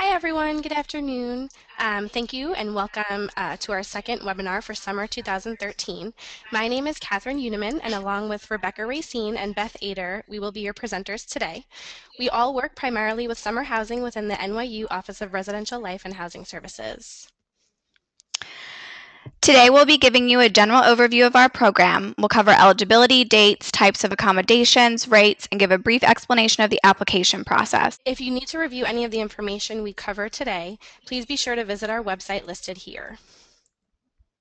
Hi everyone, good afternoon. Thank you and welcome to our second webinar for summer 2013. My name is Catherine Uniman, and along with Rebecca Racine and Beth Ader, we will be your presenters today. We all work primarily with summer housing within the NYU Office of Residential Life and Housing Services. Today we'll be giving you a general overview of our program. We'll cover eligibility, dates, types of accommodations, rates, and give a brief explanation of the application process. If you need to review any of the information we cover today, please be sure to visit our website listed here.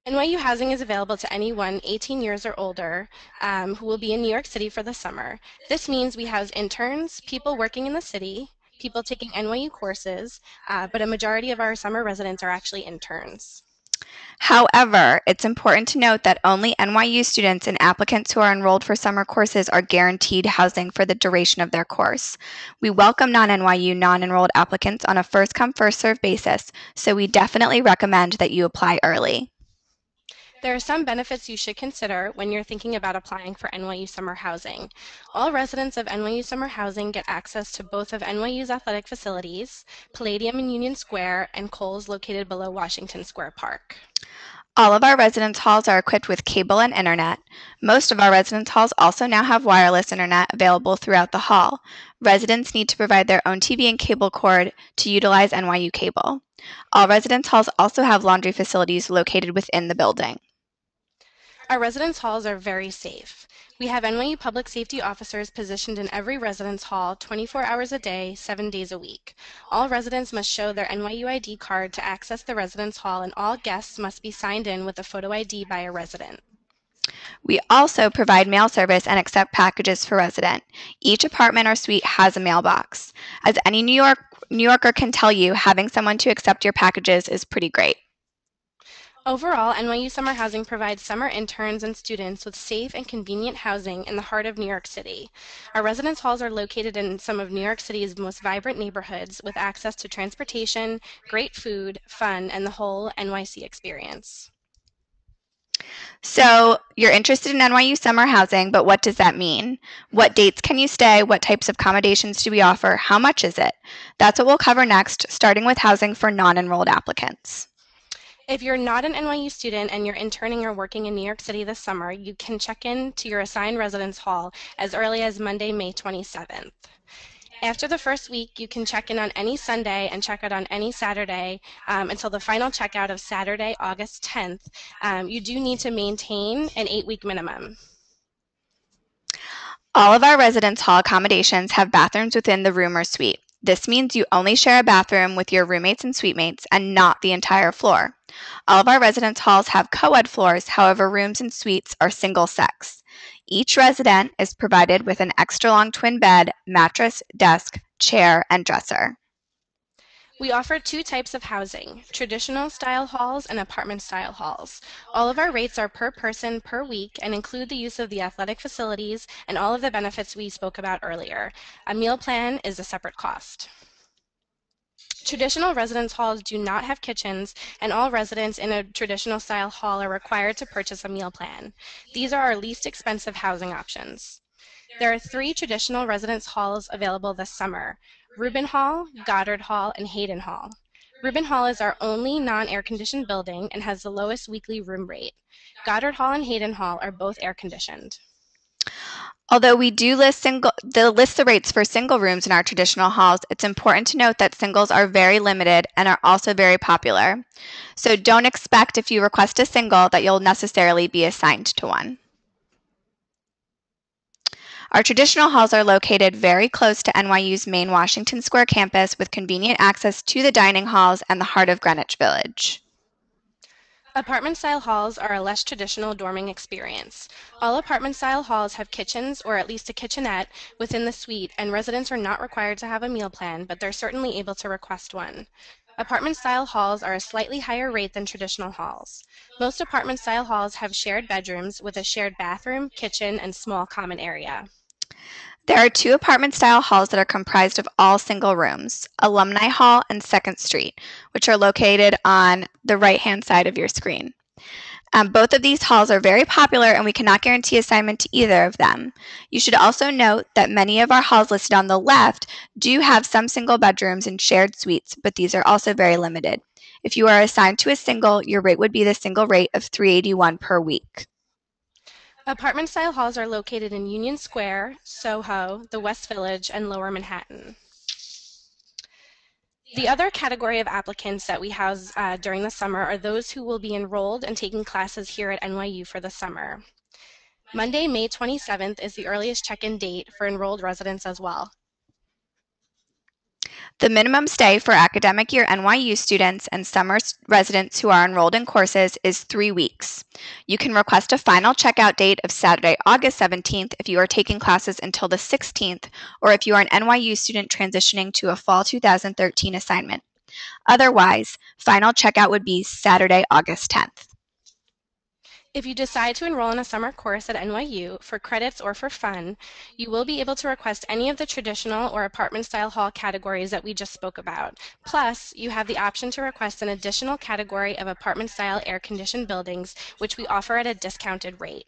NYU housing is available to anyone 18 years or older who will be in New York City for the summer. This means we house interns, people working in the city, people taking NYU courses, but a majority of our summer residents are actually interns. However, it's important to note that only NYU students and applicants who are enrolled for summer courses are guaranteed housing for the duration of their course. We welcome non-NYU, non-enrolled applicants on a first-come, first-served basis, so we definitely recommend that you apply early. There are some benefits you should consider when you're thinking about applying for NYU Summer Housing. All residents of NYU Summer Housing get access to both of NYU's athletic facilities, Palladium in Union Square, and Kohl's located below Washington Square Park. All of our residence halls are equipped with cable and internet. Most of our residence halls also now have wireless internet available throughout the hall. Residents need to provide their own TV and cable cord to utilize NYU cable. All residence halls also have laundry facilities located within the building. Our residence halls are very safe. We have NYU public safety officers positioned in every residence hall 24 hours a day, 7 days a week. All residents must show their NYU ID card to access the residence hall, and all guests must be signed in with a photo ID by a resident. We also provide mail service and accept packages for resident. Each apartment or suite has a mailbox. As any New Yorker can tell you, having someone to accept your packages is pretty great. Overall, NYU Summer Housing provides summer interns and students with safe and convenient housing in the heart of New York City. Our residence halls are located in some of New York City's most vibrant neighborhoods with access to transportation, great food, fun, and the whole NYC experience. So you're interested in NYU summer housing, but what does that mean? What dates can you stay? What types of accommodations do we offer? How much is it? That's what we'll cover next, starting with housing for non-enrolled applicants. If you're not an NYU student and you're interning or working in New York City this summer, you can check in to your assigned residence hall as early as Monday, May 27th. After the first week, you can check in on any Sunday and check out on any Saturday until the final checkout of Saturday, August 10th. You do need to maintain an 8-week minimum. All of our residence hall accommodations have bathrooms within the room or suite. This means you only share a bathroom with your roommates and suite mates and not the entire floor. All of our residence halls have co-ed floors, however, rooms and suites are single sex. Each resident is provided with an extra long twin bed, mattress, desk, chair, and dresser. We offer 2 types of housing, traditional style halls and apartment style halls. All of our rates are per person per week and include the use of the athletic facilities and all of the benefits we spoke about earlier. A meal plan is a separate cost. Traditional residence halls do not have kitchens, and all residents in a traditional style hall are required to purchase a meal plan. These are our least expensive housing options. There are 3 traditional residence halls available this summer: Rubin Hall, Goddard Hall, and Hayden Hall. Rubin Hall is our only non-air-conditioned building and has the lowest weekly room rate. Goddard Hall and Hayden Hall are both air-conditioned. Although we do list the rates for single rooms in our traditional halls, it's important to note that singles are very limited and are also very popular. So don't expect if you request a single that you'll necessarily be assigned to one. Our traditional halls are located very close to NYU's main Washington Square campus with convenient access to the dining halls and the heart of Greenwich Village. Apartment-style halls are a less traditional dorming experience. All apartment-style halls have kitchens or at least a kitchenette within the suite, and residents are not required to have a meal plan, but they're certainly able to request one. Apartment-style halls are a slightly higher rate than traditional halls. Most apartment-style halls have shared bedrooms with a shared bathroom, kitchen, and small common area. There are 2 apartment-style halls that are comprised of all single rooms, Alumni Hall and 2nd Street, which are located on the right-hand side of your screen. Both of these halls are very popular and we cannot guarantee assignment to either of them. You should also note that many of our halls listed on the left do have some single bedrooms and shared suites, but these are also very limited. If you are assigned to a single, your rate would be the single rate of $381 per week. Apartment-style halls are located in Union Square, Soho, the West Village, and Lower Manhattan. The other category of applicants that we house during the summer are those who will be enrolled and taking classes here at NYU for the summer. Monday, May 27th is the earliest check-in date for enrolled residents as well. The minimum stay for academic year NYU students and summer residents who are enrolled in courses is 3 weeks. You can request a final checkout date of Saturday, August 17th if you are taking classes until the 16th, or if you are an NYU student transitioning to a fall 2013 assignment. Otherwise, final checkout would be Saturday, August 10th. If you decide to enroll in a summer course at NYU for credits or for fun, you will be able to request any of the traditional or apartment-style hall categories that we just spoke about. Plus, you have the option to request an additional category of apartment-style air-conditioned buildings, which we offer at a discounted rate.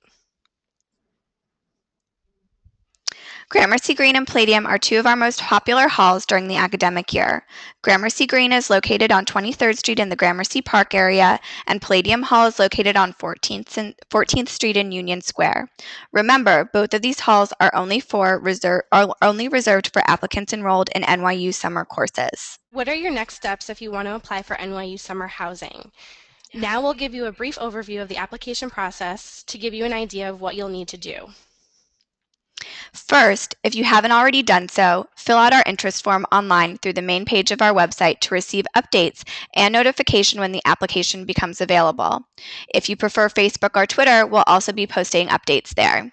Gramercy Green and Palladium are two of our most popular halls during the academic year. Gramercy Green is located on 23rd Street in the Gramercy Park area, and Palladium Hall is located on 14th Street in Union Square. Remember, both of these halls are only reserved for applicants enrolled in NYU summer courses. What are your next steps if you want to apply for NYU Summer Housing? Now we'll give you a brief overview of the application process to give you an idea of what you'll need to do. First, if you haven't already done so, fill out our interest form online through the main page of our website to receive updates and notification when the application becomes available. If you prefer Facebook or Twitter, we'll also be posting updates there.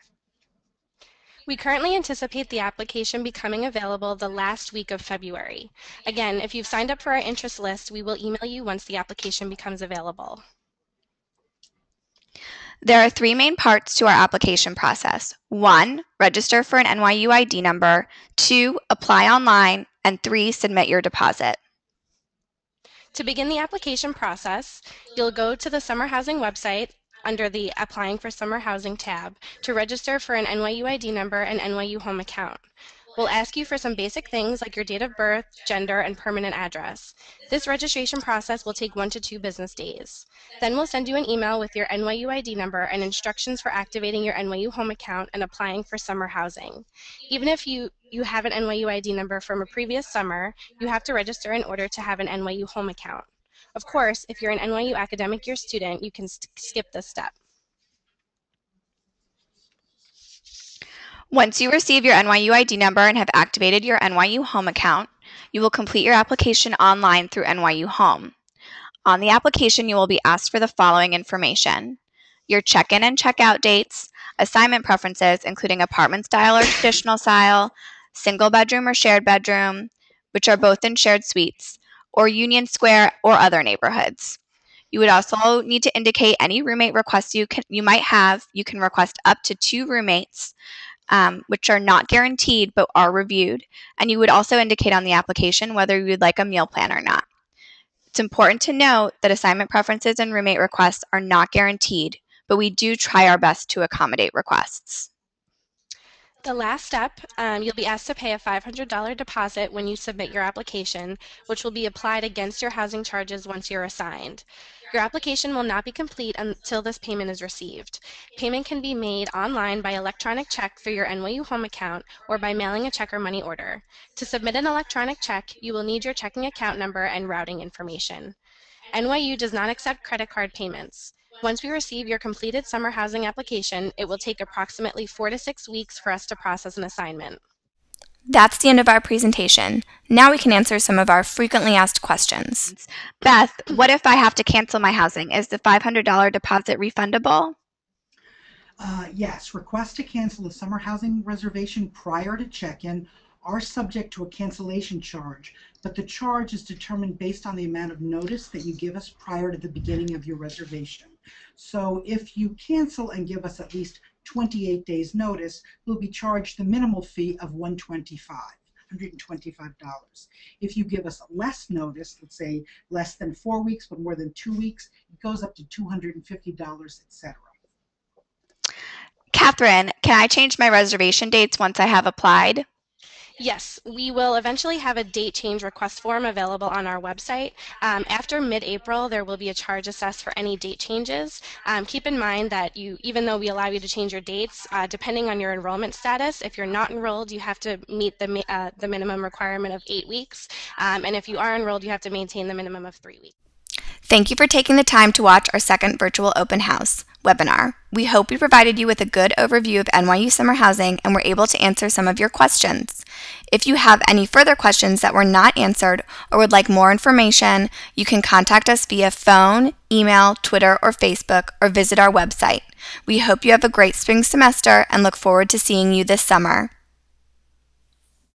We currently anticipate the application becoming available the last week of February. Again, if you've signed up for our interest list, we will email you once the application becomes available. There are 3 main parts to our application process. 1, register for an NYU ID number. 2, apply online. And 3, submit your deposit. To begin the application process, you'll go to the Summer Housing website under the Applying for Summer Housing tab to register for an NYU ID number and NYU home account. We'll ask you for some basic things like your date of birth, gender, and permanent address. This registration process will take 1 to 2 business days. Then we'll send you an email with your NYU ID number and instructions for activating your NYU home account and applying for summer housing. Even if you have an NYU ID number from a previous summer, you have to register in order to have an NYU home account. Of course, if you're an NYU academic year student, you can skip this step. Once you receive your NYU ID number and have activated your NYU home account, you will complete your application online through NYU Home. On the application, you will be asked for the following information: your check-in and check-out dates, assignment preferences, including apartment style or traditional style, single bedroom or shared bedroom, which are both in shared suites, or Union Square or other neighborhoods. You would also need to indicate any roommate requests you might have. You can request up to 2 roommates, which are not guaranteed but are reviewed, and you would also indicate on the application whether you would like a meal plan or not. It's important to note that assignment preferences and roommate requests are not guaranteed, but we do try our best to accommodate requests. The last step, you'll be asked to pay a $500 deposit when you submit your application, which will be applied against your housing charges once you're assigned. Your application will not be complete until this payment is received. Payment can be made online by electronic check through your NYU home account or by mailing a check or money order. To submit an electronic check, you will need your checking account number and routing information. NYU does not accept credit card payments. Once we receive your completed summer housing application, it will take approximately 4 to 6 weeks for us to process an assignment. That's the end of our presentation. Now we can answer some of our frequently asked questions. Beth, what if I have to cancel my housing? Is the $500 deposit refundable? Yes, requests to cancel a summer housing reservation prior to check-in are subject to a cancellation charge, but the charge is determined based on the amount of notice that you give us prior to the beginning of your reservation. So if you cancel and give us at least 28 days notice, you'll be charged the minimal fee of $125. $125. If you give us less notice, let's say less than 4 weeks, but more than 2 weeks, it goes up to $250, etc. Catherine, can I change my reservation dates once I have applied? Yes, we will eventually have a date change request form available on our website. After mid-April, there will be a charge assessed for any date changes. Keep in mind that even though we allow you to change your dates, depending on your enrollment status, if you're not enrolled, you have to meet the minimum requirement of 8 weeks. And if you are enrolled, you have to maintain the minimum of 3 weeks. Thank you for taking the time to watch our second virtual open house webinar. We hope we provided you with a good overview of NYU Summer Housing and were able to answer some of your questions. If you have any further questions that were not answered or would like more information, you can contact us via phone, email, Twitter, or Facebook, or visit our website. We hope you have a great spring semester and look forward to seeing you this summer.